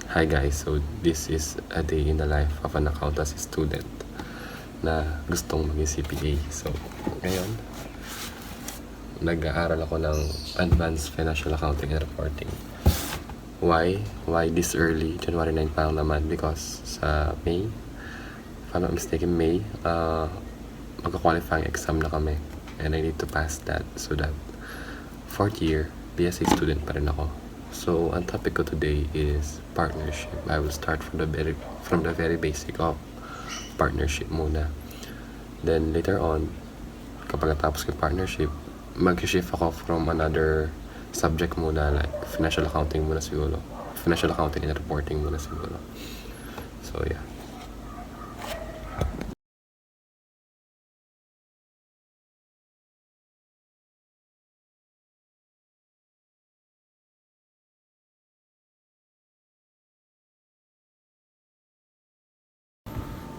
Hi guys, so this is a day in the life of an accountancy student na gustong maging CPA. So ngayon, nag-aaral ako ng Advanced Financial Accounting and Reporting. Why? Why this early? January 9 pa lang naman because sa May, if I'm not mistaken, May, magka-qualifying exam na kami and I need to pass that so that fourth year, BSA student pa rin ako. So, ang topic ko today is partnership. I will start from the very basic of partnership muna. Then later on, kapag natapos ko yung partnership, mag-shift ako from another subject muna, like financial accounting muna siguro. Financial accounting and reporting muna siguro. So, yeah.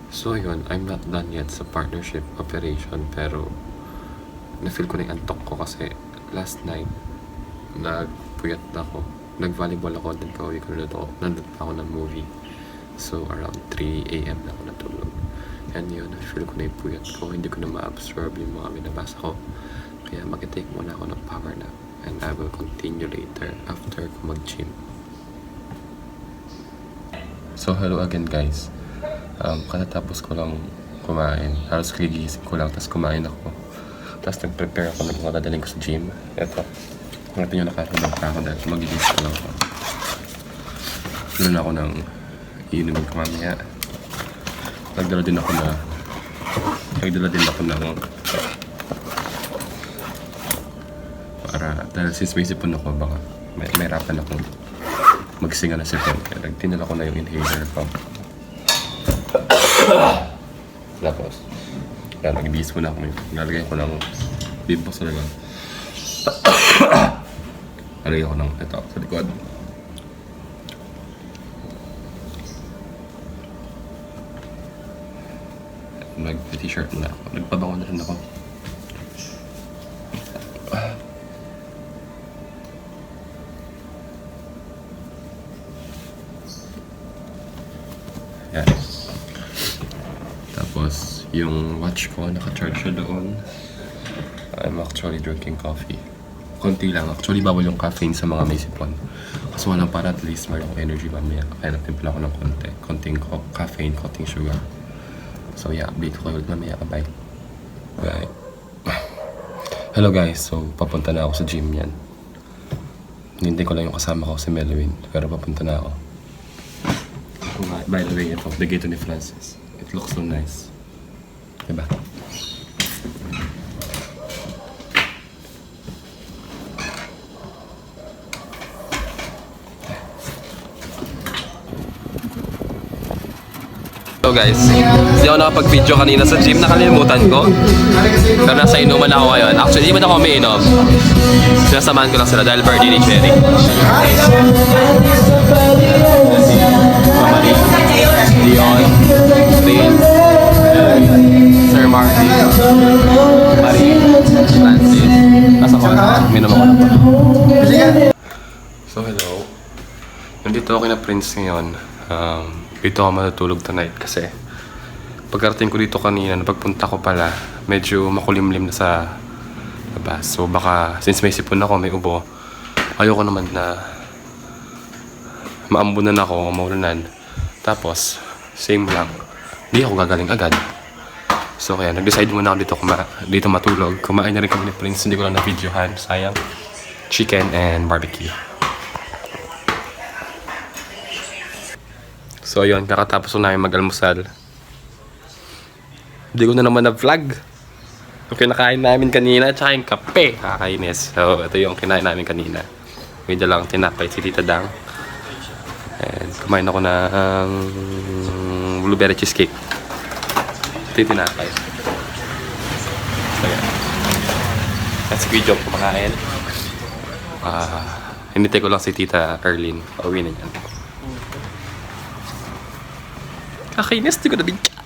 So yun, I'm not done yet sa partnership operation pero na-feel ko na yung antok ko kasi last night nagpuyat na ako. Nag-volleyball ako, then pauwi ko na nandun pa ako ng movie. So around 3 a.m. na ako natulog. And yun, na-feel ko na yung puyat ko. Hindi ko na ma-absorb yung mga binabasa ko. Kaya mag-take muna ako ng power nap. And I will continue later after ko mag-gym. So hello again guys. Katatapos ko lang kumain. Halos kagigising ko lang, tapos kumain ako. Tapos nag-prepare ako ng mga dadaling ko sa gym. Eto. Natin yung nakakabag pa ako dahil magigising ko lang ako. Meron ako ng iinumin ko mamaya. Nagdala din ako ng para, dahil since may sipon ako, baka may hirapan akong magsinga na sipon. Kaya nagtinala ko na yung inhaler ko. Tapos, kaya nag-ibis mo na ako. Nalagay ko ng bimbos talaga. Nalagay ko ng ito sa likod. Nag-t-shirt na ako. Nagpabango na rin ako. Yan. Tapos, yung watch ko, naka-charge siya doon. I'm actually drinking coffee. Konti lang. Actually, bawal yung caffeine sa mga may sipon. Kaso lang para at least meron ako energy mamaya. Kaya nagtimpla ako ng konting caffeine, konting sugar. So yeah, update ko kayo ulit mamaya. Bye. Bye. Hello guys. So, papunta na ako sa gym yan. Hindi ko lang yung kasama ko si Melwin. Pero papunta na ako. By the way, ito, the gate ni Francis. It looks so nice. Diba? So guys, hindi ako nakapag-video kanina sa gym, nakalimutan ko. Pero nasa inuman ako ngayon. Actually, hindi man ako umiinom. Sinasamahan ko lang sila dahil birthday ni Cherry. Mama Leon, Prince, Sir Martin, Marie, Francis. Nasa ko na, minom ako na pa. So hello. Nandito ako kina Prince ngayon. Dito ako matutulog tonight kasi pagkarating ko dito kanina, napagpunta ko pala, medyo makulimlim na sa labas. So baka, since may sipon ako, may ubo, ayoko naman na maambunan ako o maulanan. Tapos, same lang, di ako gagaling agad. So kaya nag-decide muna ako dito matulog. Kumain na rin kami ni Prince, hindi ko lang na-videohan. Sayang. Chicken and barbecue. So yun, kakatapos ko namin mag-almusal. Hindi ko na naman na-vlog. Yung kinakain namin kanina, tsaka yung kape. Kakainis. So ito yung kinain namin kanina. May dalang tinapay si Tita Dang. And kumain ako ng blueberry cheesecake. Ito yung tinapay. So yan. That's video ko kumakain. Hinintay ko lang si Tita Erlyn. Pauwi na yan. Kakainis, di ko na bigyan.